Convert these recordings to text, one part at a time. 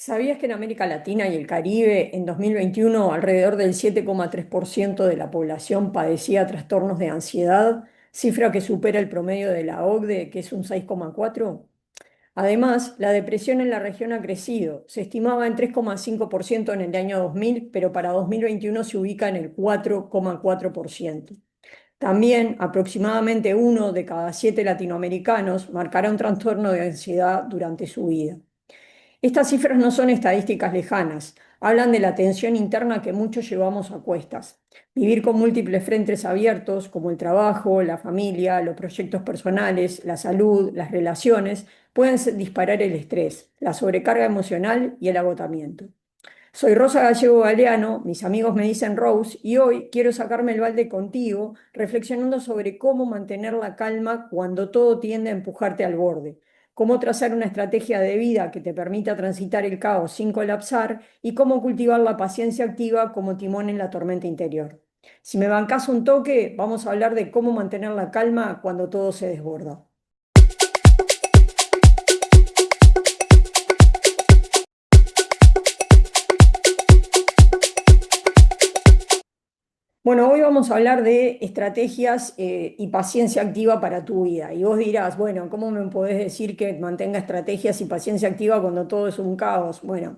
¿Sabías que en América Latina y el Caribe en 2021 alrededor del 7,3% de la población padecía trastornos de ansiedad, cifra que supera el promedio de la OCDE, que es un 6,4%? Además, la depresión en la región ha crecido. Se estimaba en 3,5% en el año 2000, pero para 2021 se ubica en el 4,4%. También, aproximadamente uno de cada 7 latinoamericanos marcará un trastorno de ansiedad durante su vida. Estas cifras no son estadísticas lejanas, hablan de la tensión interna que muchos llevamos a cuestas. Vivir con múltiples frentes abiertos, como el trabajo, la familia, los proyectos personales, la salud, las relaciones, pueden disparar el estrés, la sobrecarga emocional y el agotamiento. Soy Rosa Gallego Galeano, mis amigos me dicen Rose, y hoy quiero sacarme el balde contigo, reflexionando sobre cómo mantener la calma cuando todo tiende a empujarte al borde, cómo trazar una estrategia de vida que te permita transitar el caos sin colapsar y cómo cultivar la paciencia activa como timón en la tormenta interior. Si me bancas un toque, vamos a hablar de cómo mantener la calma cuando todo se desborda. Bueno, hoy vamos a hablar de estrategias y paciencia activa para tu vida. Y vos dirás, bueno, ¿cómo me podés decir que mantenga estrategias y paciencia activa cuando todo es un caos? Bueno,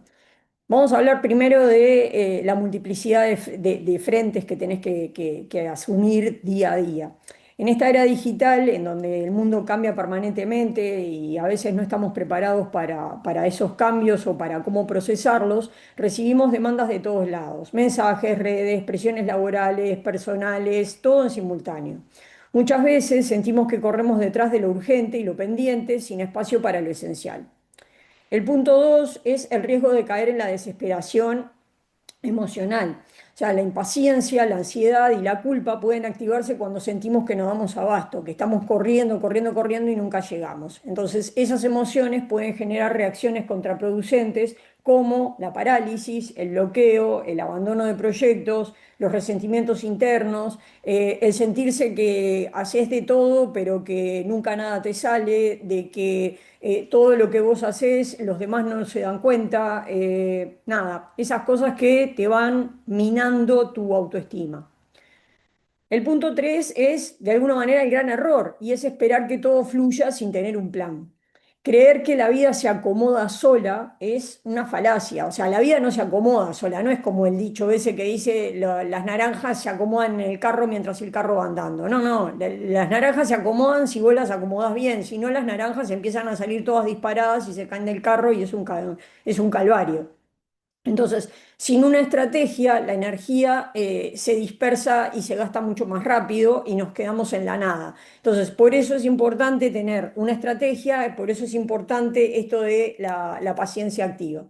vamos a hablar primero de la multiplicidad de frentes que tenés que asumir día a día. En esta era digital, en donde el mundo cambia permanentemente y a veces no estamos preparados para esos cambios o para cómo procesarlos, recibimos demandas de todos lados, mensajes, redes, presiones laborales, personales, todo en simultáneo. Muchas veces sentimos que corremos detrás de lo urgente y lo pendiente sin espacio para lo esencial. El punto dos es el riesgo de caer en la desesperación emocional. O sea, la impaciencia, la ansiedad y la culpa pueden activarse cuando sentimos que no damos abasto, que estamos corriendo, corriendo, corriendo y nunca llegamos. Entonces, esas emociones pueden generar reacciones contraproducentes como la parálisis, el bloqueo, el abandono de proyectos, los resentimientos internos, el sentirse que haces de todo, pero que nunca nada te sale, de que todo lo que vos haces, los demás no se dan cuenta, nada, esas cosas que te van minando tu autoestima. El punto 3 es, de alguna manera, el gran error, y es esperar que todo fluya sin tener un plan. Creer que la vida se acomoda sola es una falacia, o sea, la vida no se acomoda sola, no es como el dicho ese que dice las naranjas se acomodan en el carro mientras el carro va andando. No, no, las naranjas se acomodan si vos las acomodas bien, si no las naranjas empiezan a salir todas disparadas y se caen del carro y es un calvario. Entonces, sin una estrategia, la energía se dispersa y se gasta mucho más rápido y nos quedamos en la nada. Entonces, por eso es importante tener una estrategia, por eso es importante esto de la paciencia activa.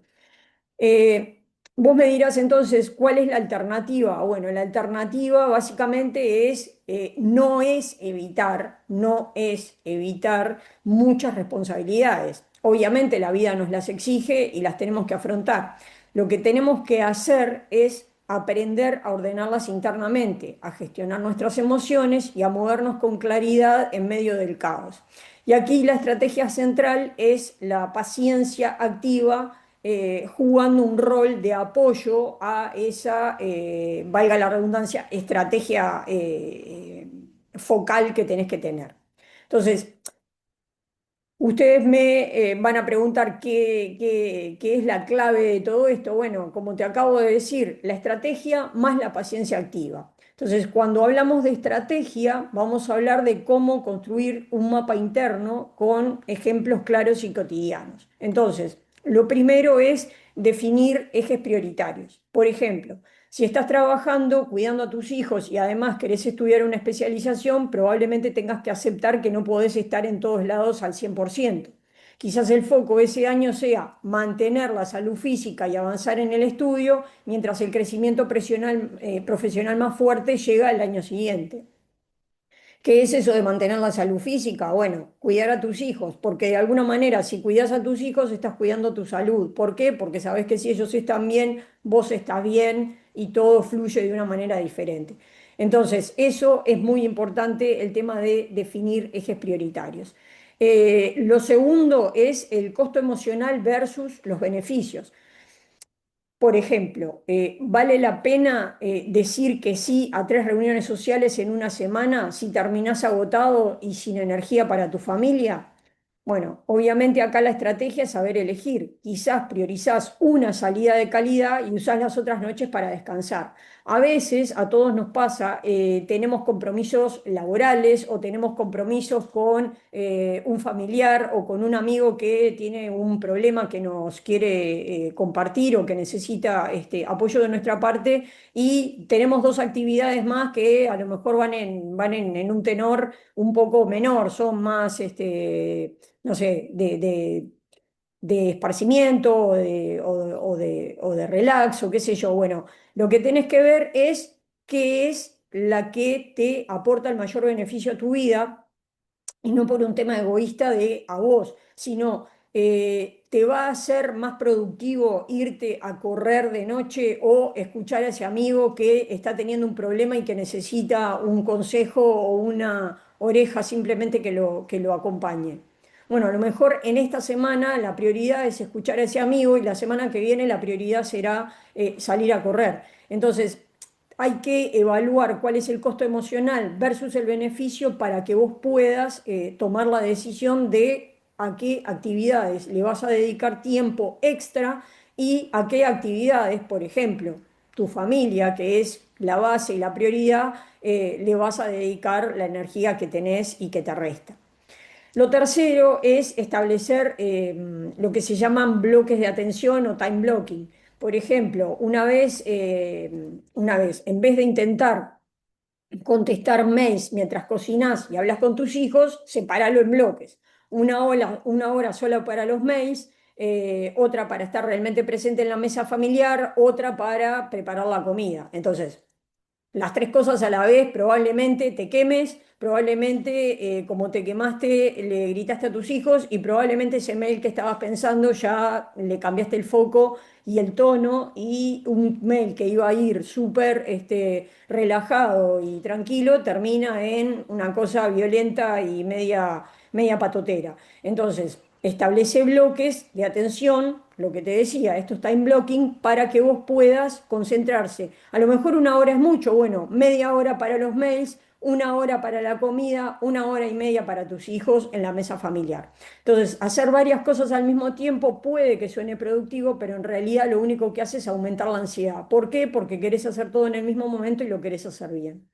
Eh, Vos me dirás entonces, ¿cuál es la alternativa? Bueno, la alternativa básicamente no es evitar muchas responsabilidades. Obviamente la vida nos las exige y las tenemos que afrontar. Lo que tenemos que hacer es aprender a ordenarlas internamente, a gestionar nuestras emociones y a movernos con claridad en medio del caos. Y aquí la estrategia central es la paciencia activa, jugando un rol de apoyo a esa, valga la redundancia, estrategia focal que tenés que tener. Entonces, ustedes me van a preguntar qué es la clave de todo esto. Bueno, como te acabo de decir, la estrategia más la paciencia activa. Entonces, cuando hablamos de estrategia, vamos a hablar de cómo construir un mapa interno con ejemplos claros y cotidianos. Entonces, lo primero es definir ejes prioritarios. Por ejemplo, si estás trabajando, cuidando a tus hijos y además querés estudiar una especialización, probablemente tengas que aceptar que no podés estar en todos lados al 100%. Quizás el foco ese año sea mantener la salud física y avanzar en el estudio, mientras el crecimiento profesional más fuerte llega el año siguiente. ¿Qué es eso de mantener la salud física? Bueno, cuidar a tus hijos, porque de alguna manera si cuidas a tus hijos estás cuidando tu salud. ¿Por qué? Porque sabes que si ellos están bien, vos estás bien y todo fluye de una manera diferente. Entonces, eso es muy importante, el tema de definir ejes prioritarios. Lo segundo es el costo emocional versus los beneficios. Por ejemplo, ¿vale la pena decir que sí a 3 reuniones sociales en una semana si terminás agotado y sin energía para tu familia? Bueno, obviamente acá la estrategia es saber elegir. Quizás priorizás una salida de calidad y usás las otras noches para descansar. A veces a todos nos pasa, tenemos compromisos laborales o tenemos compromisos con un familiar o con un amigo que tiene un problema que nos quiere compartir o que necesita apoyo de nuestra parte y tenemos 2 actividades más que a lo mejor van en un tenor un poco menor, son más, no sé, de esparcimiento o de relax o qué sé yo. Bueno, lo que tenés que ver es qué es la que te aporta el mayor beneficio a tu vida y no por un tema egoísta de a vos, sino te va a hacer más productivo irte a correr de noche o escuchar a ese amigo que está teniendo un problema y que necesita un consejo o una oreja simplemente que lo acompañe. Bueno, a lo mejor en esta semana la prioridad es escuchar a ese amigo y la semana que viene la prioridad será salir a correr. Entonces, hay que evaluar cuál es el costo emocional versus el beneficio para que vos puedas tomar la decisión de a qué actividades le vas a dedicar tiempo extra y a qué actividades, por ejemplo, tu familia, que es la base y la prioridad, le vas a dedicar la energía que tenés y que te resta. Lo tercero es establecer lo que se llaman bloques de atención o time blocking. Por ejemplo, una vez, en vez de intentar contestar mails mientras cocinas y hablas con tus hijos, sepáralo en bloques. Una hora sola para los mails, otra para estar realmente presente en la mesa familiar, otra para preparar la comida. Entonces, las 3 cosas a la vez, probablemente te quemes, probablemente como te quemaste le gritaste a tus hijos y probablemente ese mail que estabas pensando ya le cambiaste el foco y el tono y un mail que iba a ir súper relajado y tranquilo termina en una cosa violenta y media patotera. Entonces, establece bloques de atención, lo que te decía, esto es time blocking, para que vos puedas concentrarse. A lo mejor una hora es mucho, bueno, media hora para los mails, una hora para la comida, una hora y media para tus hijos en la mesa familiar. Entonces, hacer varias cosas al mismo tiempo puede que suene productivo, pero en realidad lo único que hace es aumentar la ansiedad. ¿Por qué? Porque querés hacer todo en el mismo momento y lo querés hacer bien.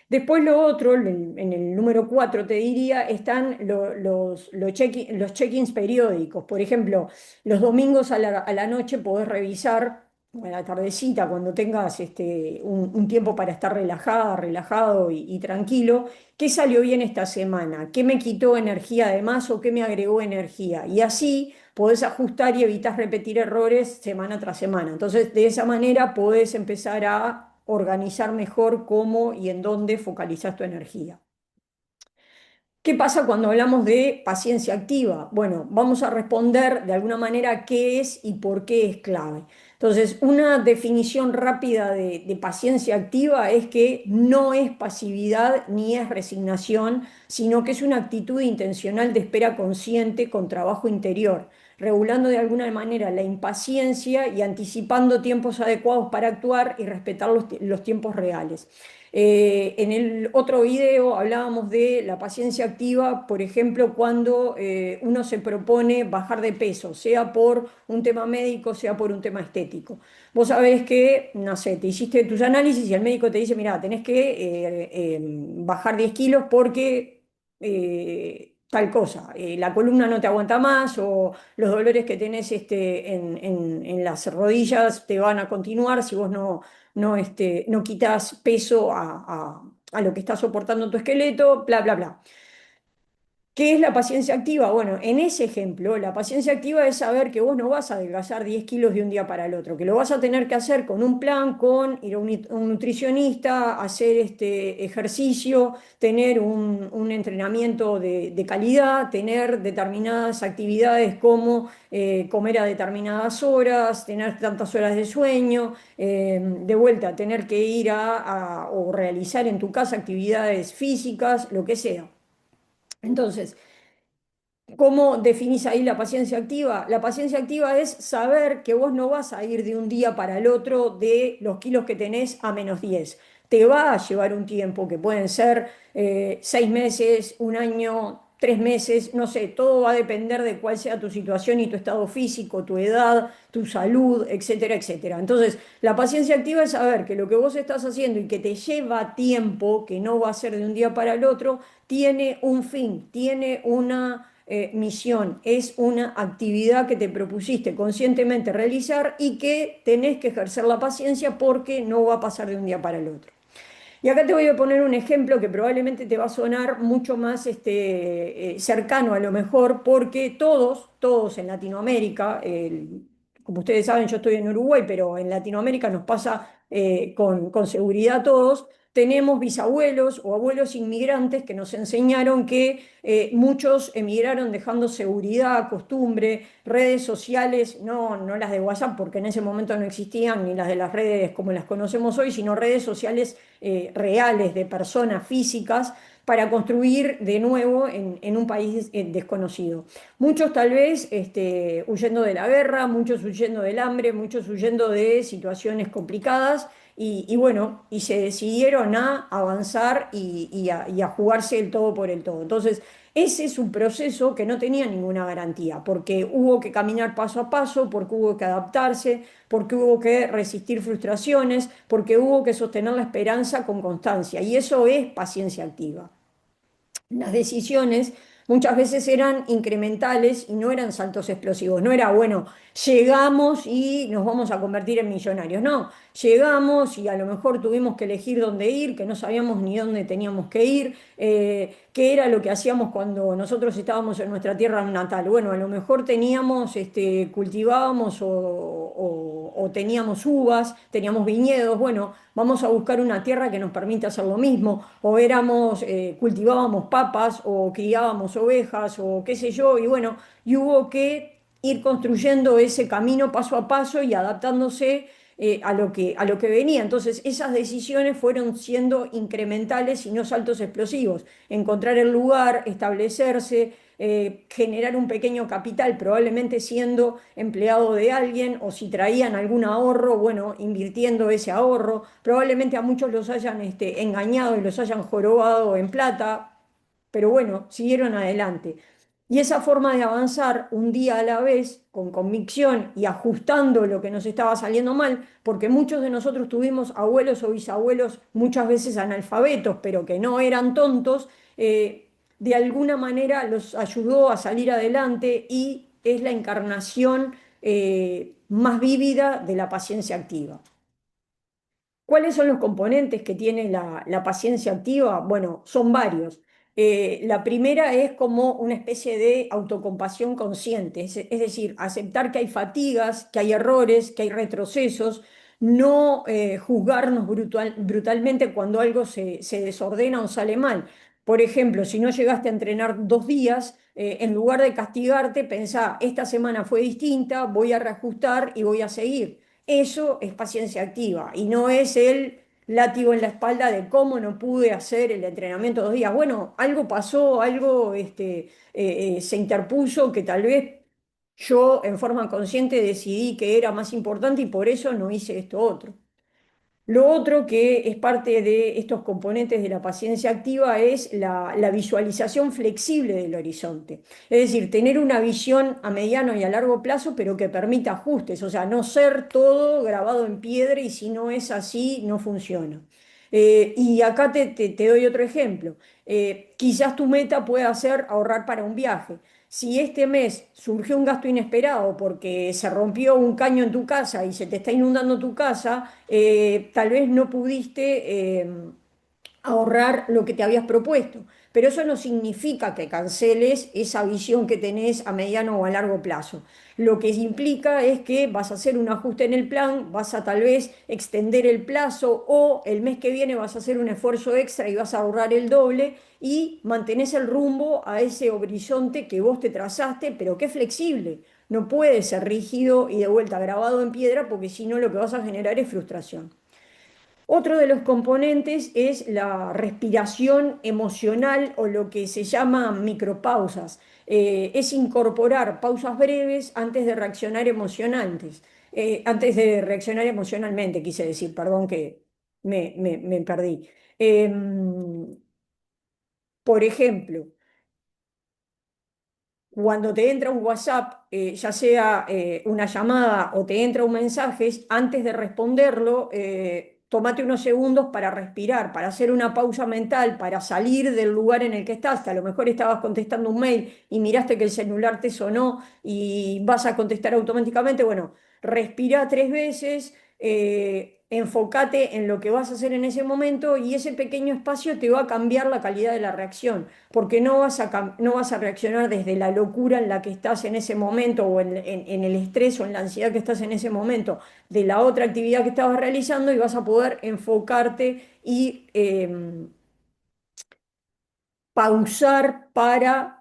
Después lo otro, en el número 4 te diría, están los check-ins periódicos. Por ejemplo, los domingos a la noche podés revisar, o a la tardecita, cuando tengas un tiempo para estar relajada, relajado y tranquilo, qué salió bien esta semana, qué me quitó energía de más o qué me agregó energía. Y así podés ajustar y evitar repetir errores semana tras semana. Entonces, de esa manera podés empezar a organizar mejor cómo y en dónde focalizas tu energía. ¿Qué pasa cuando hablamos de paciencia activa? Bueno, vamos a responder de alguna manera qué es y por qué es clave. Entonces, una definición rápida de paciencia activa es que no es pasividad ni es resignación, sino que es una actitud intencional de espera consciente con trabajo interior, regulando de alguna manera la impaciencia y anticipando tiempos adecuados para actuar y respetar los tiempos reales. En el otro video hablábamos de la paciencia activa, por ejemplo, cuando uno se propone bajar de peso, sea por un tema médico, sea por un tema estético. Vos sabés que, no sé, te hiciste tus análisis y el médico te dice, mira, tenés que bajar 10 kilos porque tal cosa, la columna no te aguanta más o los dolores que tenés en las rodillas te van a continuar si vos no quitas peso a lo que está soportando tu esqueleto, bla, bla, bla. ¿Qué es la paciencia activa? Bueno, en ese ejemplo, la paciencia activa es saber que vos no vas a adelgazar 10 kilos de un día para el otro, que lo vas a tener que hacer con un plan, con ir a un nutricionista, hacer este ejercicio, tener un entrenamiento de calidad, tener determinadas actividades como comer a determinadas horas, tener tantas horas de sueño, de vuelta, tener que ir o realizar en tu casa actividades físicas, lo que sea. Entonces, ¿Cómo definís ahí la paciencia activa? La paciencia activa es saber que vos no vas a ir de un día para el otro de los kilos que tenés a -10. Te va a llevar un tiempo, que pueden ser 6 meses, un año, 3 meses, no sé, todo va a depender de cuál sea tu situación y tu estado físico, tu edad, tu salud, etcétera, etcétera. Entonces, la paciencia activa es saber que lo que vos estás haciendo y que te lleva tiempo, que no va a ser de un día para el otro, tiene un fin, tiene una misión, es una actividad que te propusiste conscientemente realizar y que tenés que ejercer la paciencia porque no va a pasar de un día para el otro. Y acá te voy a poner un ejemplo que probablemente te va a sonar mucho más cercano a lo mejor, porque todos en Latinoamérica, como ustedes saben, yo estoy en Uruguay, pero en Latinoamérica nos pasa con seguridad a todos, tenemos bisabuelos o abuelos inmigrantes que nos enseñaron que muchos emigraron dejando seguridad, costumbre, redes sociales, no las de WhatsApp, porque en ese momento no existían, ni las de las redes como las conocemos hoy, sino redes sociales reales de personas físicas para construir de nuevo en un país desconocido. Muchos tal vez huyendo de la guerra, muchos huyendo del hambre, muchos huyendo de situaciones complicadas y bueno, y se decidieron a avanzar y a jugarse el todo por el todo. Entonces, ese es un proceso que no tenía ninguna garantía, porque hubo que caminar paso a paso, porque hubo que adaptarse, porque hubo que resistir frustraciones, porque hubo que sostener la esperanza con constancia. Y eso es paciencia activa. Las decisiones muchas veces eran incrementales y no eran saltos explosivos. No era, bueno, llegamos y nos vamos a convertir en millonarios. No, llegamos y a lo mejor tuvimos que elegir dónde ir, que no sabíamos ni dónde teníamos que ir, qué era lo que hacíamos cuando nosotros estábamos en nuestra tierra natal. Bueno, a lo mejor teníamos, cultivábamos o teníamos uvas, teníamos viñedos. Bueno, vamos a buscar una tierra que nos permita hacer lo mismo, o cultivábamos papas, o criábamos ovejas, o qué sé yo, y bueno, y hubo que ir construyendo ese camino paso a paso y adaptándose a lo que venía. Entonces, esas decisiones fueron siendo incrementales y no saltos explosivos. Encontrar el lugar, establecerse, generar un pequeño capital, probablemente siendo empleado de alguien, o si traían algún ahorro, bueno, invirtiendo ese ahorro. Probablemente a muchos los hayan engañado y los hayan jorobado en plata, pero bueno, siguieron adelante. Y esa forma de avanzar un día a la vez, con convicción y ajustando lo que nos estaba saliendo mal, porque muchos de nosotros tuvimos abuelos o bisabuelos muchas veces analfabetos, pero que no eran tontos, de alguna manera los ayudó a salir adelante y es la encarnación más vívida de la paciencia activa. ¿Cuáles son los componentes que tiene la paciencia activa? Bueno, son varios. La primera es como una especie de autocompasión consciente, es decir, aceptar que hay fatigas, que hay errores, que hay retrocesos, no juzgarnos brutalmente cuando algo se desordena o sale mal. Por ejemplo, si no llegaste a entrenar 2 días, en lugar de castigarte, pensá, esta semana fue distinta, voy a reajustar y voy a seguir. Eso es paciencia activa y no es el látigo en la espalda de cómo no pude hacer el entrenamiento 2 días. Bueno, algo pasó, algo se interpuso que tal vez yo en forma consciente decidí que era más importante y por eso no hice esto otro. Lo otro que es parte de estos componentes de la paciencia activa es la visualización flexible del horizonte. Es decir, tener una visión a mediano y a largo plazo, pero que permita ajustes. O sea, no ser todo grabado en piedra y si no es así, no funciona. Y acá te doy otro ejemplo. Quizás tu meta pueda ser ahorrar para un viaje. Si este mes surgió un gasto inesperado porque se rompió un caño en tu casa y se te está inundando tu casa, tal vez no pudiste ahorrar lo que te habías propuesto. Pero eso no significa que canceles esa visión que tenés a mediano o a largo plazo. Lo que implica es que vas a hacer un ajuste en el plan, vas a tal vez extender el plazo o el mes que viene vas a hacer un esfuerzo extra y vas a ahorrar el doble y mantenés el rumbo a ese horizonte que vos te trazaste, pero que es flexible. No puede ser rígido y de vuelta grabado en piedra porque si no lo que vas a generar es frustración. Otro de los componentes es la respiración emocional o lo que se llama micropausas. Es incorporar pausas breves antes de reaccionar emocionalmente, quise decir, perdón que me perdí. Por ejemplo, cuando te entra un WhatsApp, ya sea una llamada o te entra un mensaje, antes de responderlo, tómate unos segundos para respirar, para hacer una pausa mental, para salir del lugar en el que estás, que a lo mejor estabas contestando un mail y miraste que el celular te sonó y vas a contestar automáticamente. Bueno, respira 3 veces. Enfócate en lo que vas a hacer en ese momento y ese pequeño espacio te va a cambiar la calidad de la reacción porque no vas a reaccionar desde la locura en la que estás en ese momento o en el estrés o en la ansiedad que estás en ese momento de la otra actividad que estabas realizando y vas a poder enfocarte y pausar para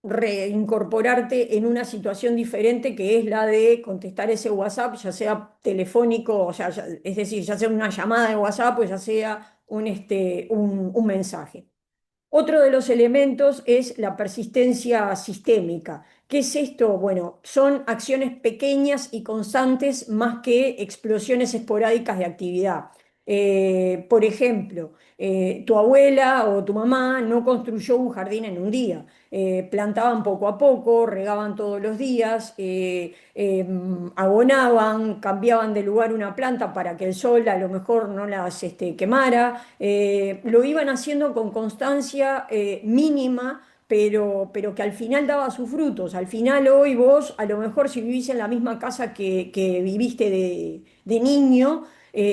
reincorporarte en una situación diferente que es la de contestar ese WhatsApp, ya sea telefónico, o sea, es decir, ya sea una llamada de WhatsApp o ya sea un mensaje. Otro de los elementos es la persistencia sistémica. ¿Qué es esto? Bueno, son acciones pequeñas y constantes más que explosiones esporádicas de actividad. Por ejemplo, tu abuela o tu mamá no construyó un jardín en un día. Plantaban poco a poco, regaban todos los días, abonaban, cambiaban de lugar una planta para que el sol a lo mejor no las quemara. Lo iban haciendo con constancia mínima, pero que al final daba sus frutos. Al final hoy vos, a lo mejor si vivís en la misma casa que viviste de niño,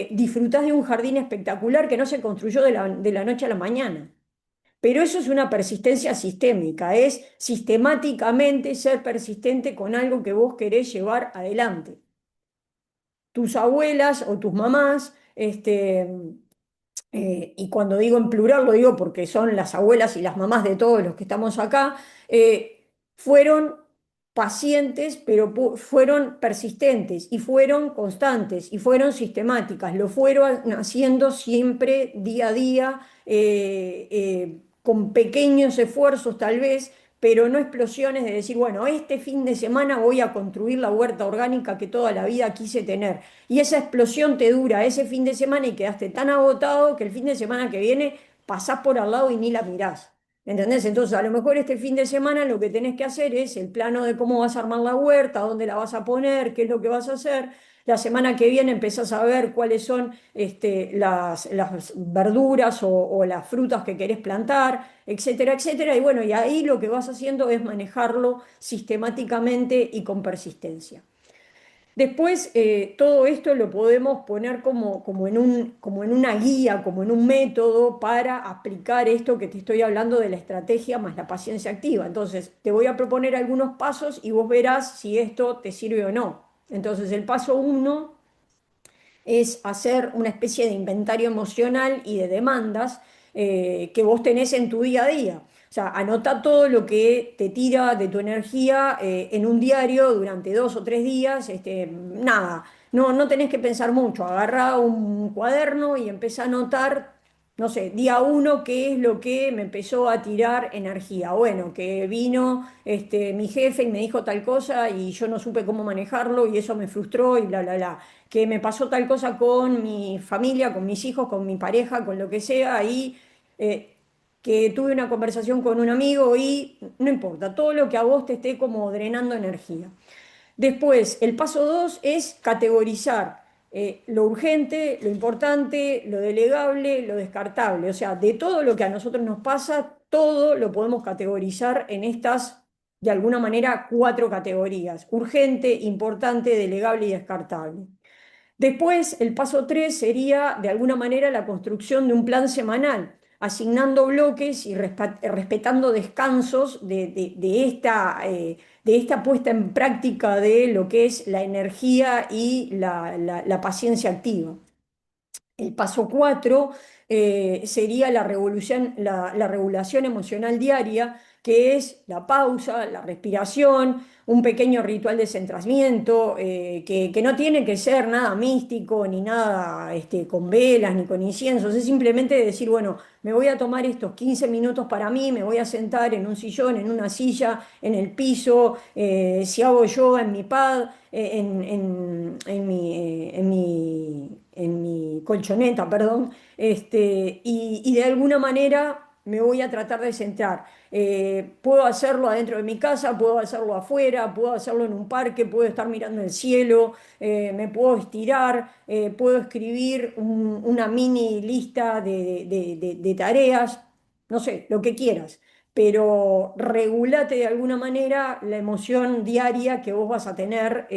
disfrutás de un jardín espectacular que no se construyó de la noche a la mañana. Pero eso es una persistencia sistémica, es sistemáticamente ser persistente con algo que vos querés llevar adelante. Tus abuelas o tus mamás, y cuando digo en plural lo digo porque son las abuelas y las mamás de todos los que estamos acá, fueron pacientes, pero fueron persistentes y fueron constantes y fueron sistemáticas, lo fueron haciendo siempre día a día, con pequeños esfuerzos tal vez, pero no explosiones de decir, bueno, este fin de semana voy a construir la huerta orgánica que toda la vida quise tener. Y esa explosión te dura ese fin de semana y quedaste tan agotado que el fin de semana que viene pasás por al lado y ni la mirás. ¿Entendés? Entonces, a lo mejor este fin de semana lo que tenés que hacer es el plano de cómo vas a armar la huerta, dónde la vas a poner, qué es lo que vas a hacer. La semana que viene empezás a ver cuáles son las verduras o las frutas que querés plantar, etcétera, etcétera. Y bueno, y ahí lo que vas haciendo es manejarlo sistemáticamente y con persistencia. Después, todo esto lo podemos poner como en una guía, como en un método para aplicar esto que te estoy hablando de la estrategia más la paciencia activa. Entonces, te voy a proponer algunos pasos y vos verás si esto te sirve o no. Entonces, el paso uno es hacer una especie de inventario emocional y de demandas que vos tenés en tu día a día. O sea, anota todo lo que te tira de tu energía en un diario durante 2 o 3 días. Nada, no tenés que pensar mucho. Agarrá un cuaderno y empezá a anotar, no sé, día uno, qué es lo que me empezó a tirar energía. Bueno, que vino mi jefe y me dijo tal cosa y yo no supe cómo manejarlo y eso me frustró y bla, bla, bla, que me pasó tal cosa con mi familia, con mis hijos, con mi pareja, con lo que sea, y que tuve una conversación con un amigo y no importa, todo lo que a vos te esté como drenando energía. Después, el paso dos es categorizar lo urgente, lo importante, lo delegable, lo descartable. O sea, de todo lo que a nosotros nos pasa, todo lo podemos categorizar en estas, de alguna manera, 4 categorías: urgente, importante, delegable y descartable. Después, el paso 3 sería, de alguna manera, la construcción de un plan semanal, asignando bloques y respetando descansos de esta puesta en práctica de lo que es la energía y la paciencia activa. El paso 4 sería la regulación emocional diaria, que es la pausa, la respiración, un pequeño ritual de centramiento, que no tiene que ser nada místico, ni nada con velas, ni con inciensos, es simplemente decir, bueno, me voy a tomar estos 15 minutos para mí, me voy a sentar en un sillón, en una silla, en el piso, si hago yoga en mi pad, en mi colchoneta, perdón, y de alguna manera me voy a tratar de centrar. Puedo hacerlo adentro de mi casa, puedo hacerlo afuera, puedo hacerlo en un parque, puedo estar mirando el cielo, me puedo estirar, puedo escribir una mini lista de tareas, no sé, lo que quieras, pero regulate de alguna manera la emoción diaria que vos vas a tener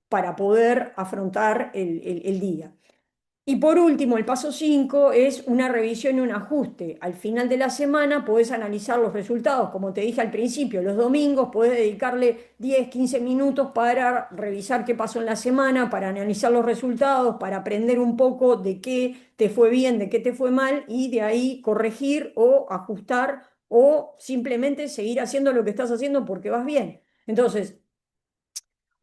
para poder afrontar el día. Y por último, el paso 5 es una revisión y un ajuste. Al final de la semana podés analizar los resultados. Como te dije al principio, los domingos podés dedicarle 10, 15 minutos para revisar qué pasó en la semana, para analizar los resultados, para aprender un poco de qué te fue bien, de qué te fue mal y de ahí corregir o ajustar o simplemente seguir haciendo lo que estás haciendo porque vas bien. Entonces,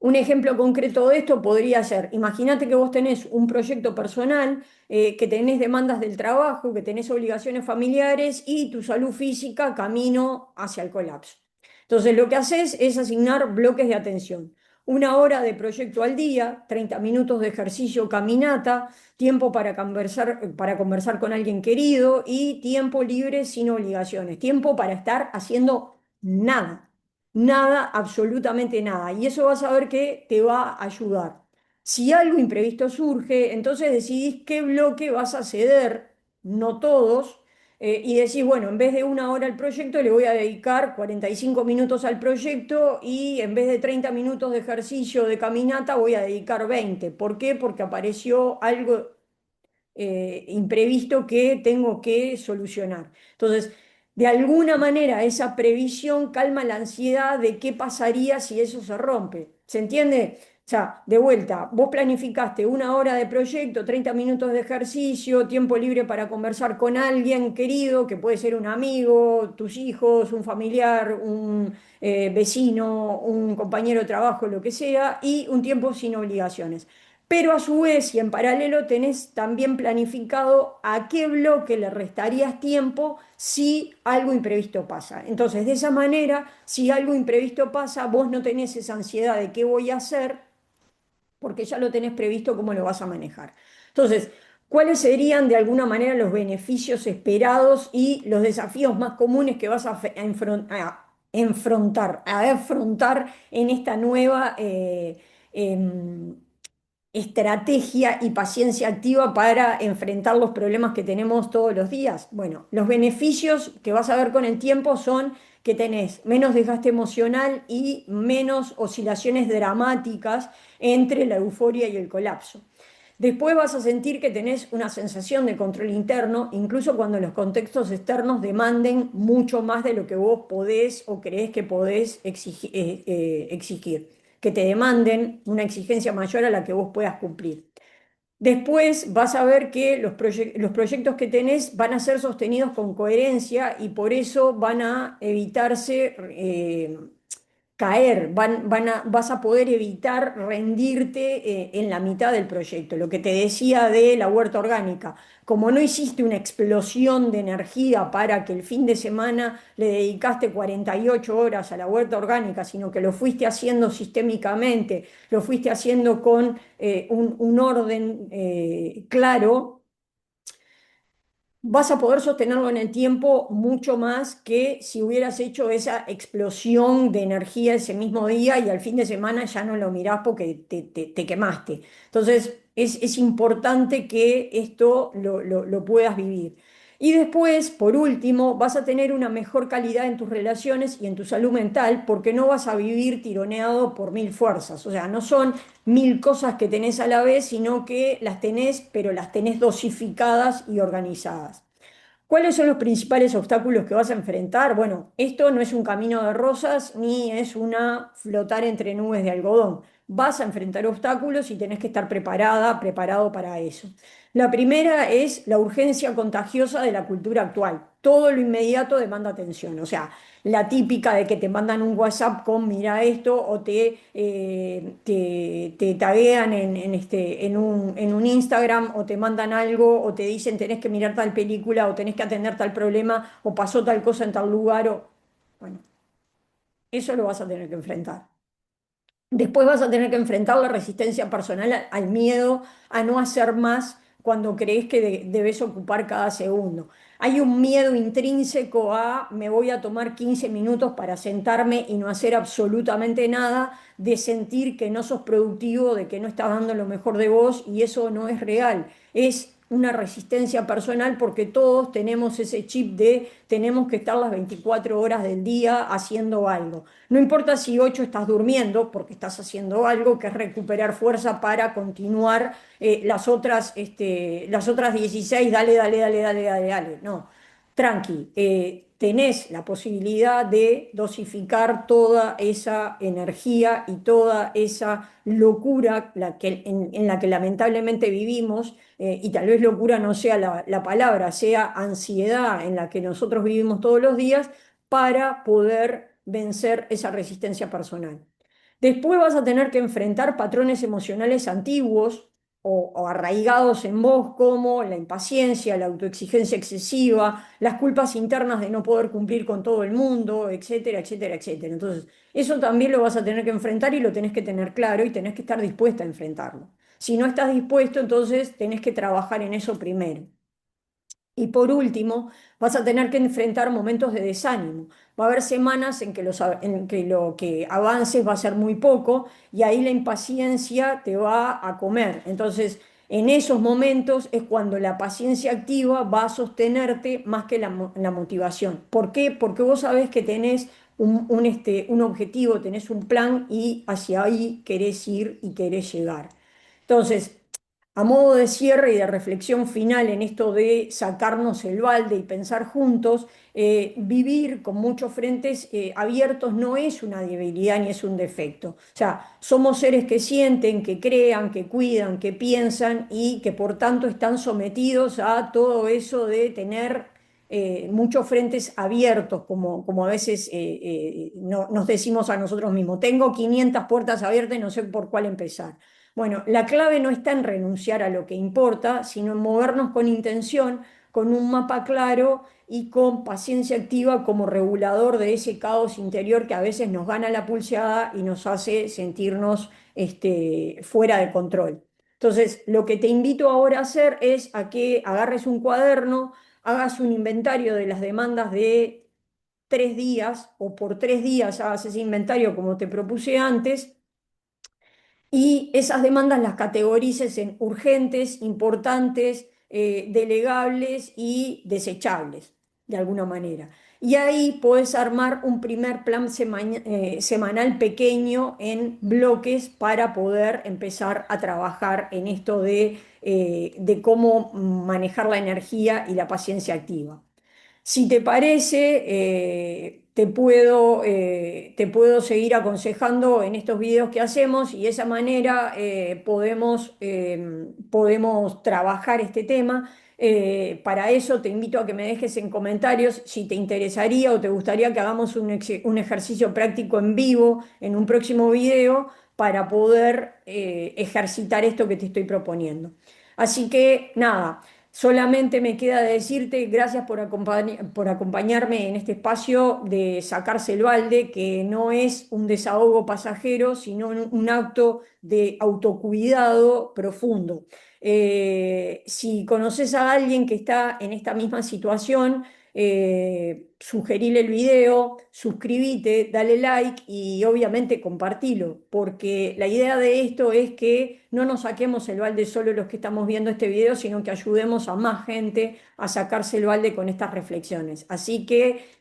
un ejemplo concreto de esto podría ser, imagínate que vos tenés un proyecto personal, que tenés demandas del trabajo, que tenés obligaciones familiares y tu salud física camino hacia el colapso. Entonces lo que haces es asignar bloques de atención. Una hora de proyecto al día, 30 minutos de ejercicio, caminata, tiempo para conversar con alguien querido y tiempo libre sin obligaciones, tiempo para estar haciendo nada. Nada, absolutamente nada. Y eso vas a ver que te va a ayudar. Si algo imprevisto surge, entonces decidís qué bloque vas a ceder, no todos, y decís, bueno, en vez de una hora al proyecto, le voy a dedicar 45 minutos al proyecto y en vez de 30 minutos de ejercicio de caminata, voy a dedicar 20. ¿Por qué? Porque apareció algo imprevisto que tengo que solucionar. Entonces, de alguna manera, esa previsión calma la ansiedad de qué pasaría si eso se rompe. ¿Se entiende? O sea, de vuelta, vos planificaste una hora de proyecto, 30 minutos de ejercicio, tiempo libre para conversar con alguien querido, que puede ser un amigo, tus hijos, un familiar, un vecino, un compañero de trabajo, lo que sea, y un tiempo sin obligaciones. Pero a su vez y en paralelo tenés también planificado a qué bloque le restarías tiempo si algo imprevisto pasa. Entonces, de esa manera, si algo imprevisto pasa, vos no tenés esa ansiedad de qué voy a hacer, porque ya lo tenés previsto cómo lo vas a manejar. Entonces, ¿cuáles serían de alguna manera los beneficios esperados y los desafíos más comunes que vas a afrontar en esta nueva em, estrategia y paciencia activa para enfrentar los problemas que tenemos todos los días? Bueno, los beneficios que vas a ver con el tiempo son que tenés menos desgaste emocional y menos oscilaciones dramáticas entre la euforia y el colapso. Después vas a sentir que tenés una sensación de control interno, incluso cuando los contextos externos demanden mucho más de lo que vos podés o creés que podés exigir, que te demanden una exigencia mayor a la que vos puedas cumplir. Después vas a ver que los proyectos que tenés van a ser sostenidos con coherencia y por eso van a evitarse caer, vas a poder evitar rendirte en la mitad del proyecto. Lo que te decía de la huerta orgánica, como no hiciste una explosión de energía para que el fin de semana le dedicaste 48 horas a la huerta orgánica, sino que lo fuiste haciendo sistémicamente, lo fuiste haciendo con un orden claro, vas a poder sostenerlo en el tiempo mucho más que si hubieras hecho esa explosión de energía ese mismo día y al fin de semana ya no lo mirás porque te quemaste. Entonces, es importante que esto lo puedas vivir. Y después, por último, vas a tener una mejor calidad en tus relaciones y en tu salud mental porque no vas a vivir tironeado por mil fuerzas. O sea, no son mil cosas que tenés a la vez, sino que las tenés, pero las tenés dosificadas y organizadas. ¿Cuáles son los principales obstáculos que vas a enfrentar? Bueno, esto no es un camino de rosas ni es una flotar entre nubes de algodón. Vas a enfrentar obstáculos y tenés que estar preparado para eso. La primera es la urgencia contagiosa de la cultura actual. todo lo inmediato demanda atención. O sea, la típica de que te mandan un WhatsApp con mira esto o te taguean en un Instagram o te mandan algo o te dicen tenés que mirar tal película o tenés que atender tal problema o pasó tal cosa en tal lugar. Bueno, eso lo vas a tener que enfrentar. Después vas a tener que enfrentar la resistencia personal al miedo a no hacer más cuando crees que debes ocupar cada segundo. Hay un miedo intrínseco a me voy a tomar 15 minutos para sentarme y no hacer absolutamente nada, de sentir que no sos productivo, de que no estás dando lo mejor de vos y eso no es real. Es una resistencia personal porque todos tenemos ese chip de tenemos que estar las 24 horas del día haciendo algo. No importa si 8 estás durmiendo, porque estás haciendo algo, que es recuperar fuerza para continuar las otras 16, dale, dale, dale, dale, dale, dale. No, tranqui, tenés la posibilidad de dosificar toda esa energía y toda esa locura en la que lamentablemente vivimos, y tal vez locura no sea la palabra, sea ansiedad en la que nosotros vivimos todos los días para poder vencer esa resistencia personal. Después vas a tener que enfrentar patrones emocionales antiguos o arraigados en vos, como la impaciencia, la autoexigencia excesiva, las culpas internas de no poder cumplir con todo el mundo, etcétera, etcétera, etcétera. Entonces, eso también lo vas a tener que enfrentar y lo tenés que tener claro y tenés que estar dispuesta a enfrentarlo. Si no estás dispuesto, entonces tenés que trabajar en eso primero. Y por último, vas a tener que enfrentar momentos de desánimo. Va a haber semanas en que lo que avances va a ser muy poco y ahí la impaciencia te va a comer. Entonces, en esos momentos es cuando la paciencia activa va a sostenerte más que la motivación. ¿Por qué? Porque vos sabés que tenés un objetivo, tenés un plan y hacia ahí querés ir y querés llegar. Entonces, a modo de cierre y de reflexión final en esto de sacarnos el balde y pensar juntos, vivir con muchos frentes abiertos no es una debilidad ni es un defecto. O sea, somos seres que sienten, que crean, que cuidan, que piensan y que por tanto están sometidos a todo eso de tener muchos frentes abiertos, como a veces nos decimos a nosotros mismos. Tengo 500 puertas abiertas y no sé por cuál empezar. Bueno, la clave no está en renunciar a lo que importa, sino en movernos con intención, con un mapa claro y con paciencia activa como regulador de ese caos interior que a veces nos gana la pulseada y nos hace sentirnos fuera de control. Entonces, lo que te invito ahora a hacer es a que agarres un cuaderno, hagas un inventario de las demandas de 3 días o por 3 días hagas ese inventario como te propuse antes y esas demandas las categorices en urgentes, importantes, delegables y desechables, de alguna manera. Y ahí podés armar un primer plan semanal pequeño en bloques para poder empezar a trabajar en esto de cómo manejar la energía y la paciencia activa. Si te parece, te puedo seguir aconsejando en estos videos que hacemos y de esa manera podemos trabajar este tema. Para eso te invito a que me dejes en comentarios si te interesaría o te gustaría que hagamos un ejercicio práctico en vivo en un próximo video para poder ejercitar esto que te estoy proponiendo. Así que nada. Solamente me queda decirte gracias por acompañarme en este espacio de sacarse el balde, que no es un desahogo pasajero, sino un acto de autocuidado profundo. Si conoces a alguien que está en esta misma situación, sugerile el video, suscríbete, dale like y obviamente compartilo, porque la idea de esto es que no nos saquemos el balde solo los que estamos viendo este video, sino que ayudemos a más gente a sacarse el balde con estas reflexiones. Así que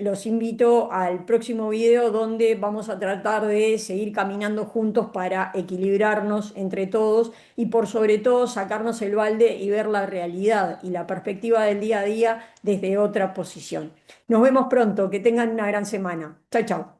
los invito al próximo video donde vamos a tratar de seguir caminando juntos para equilibrarnos entre todos y por sobre todo sacarnos el balde y ver la realidad y la perspectiva del día a día desde otra posición. Nos vemos pronto, que tengan una gran semana. Chao, chao.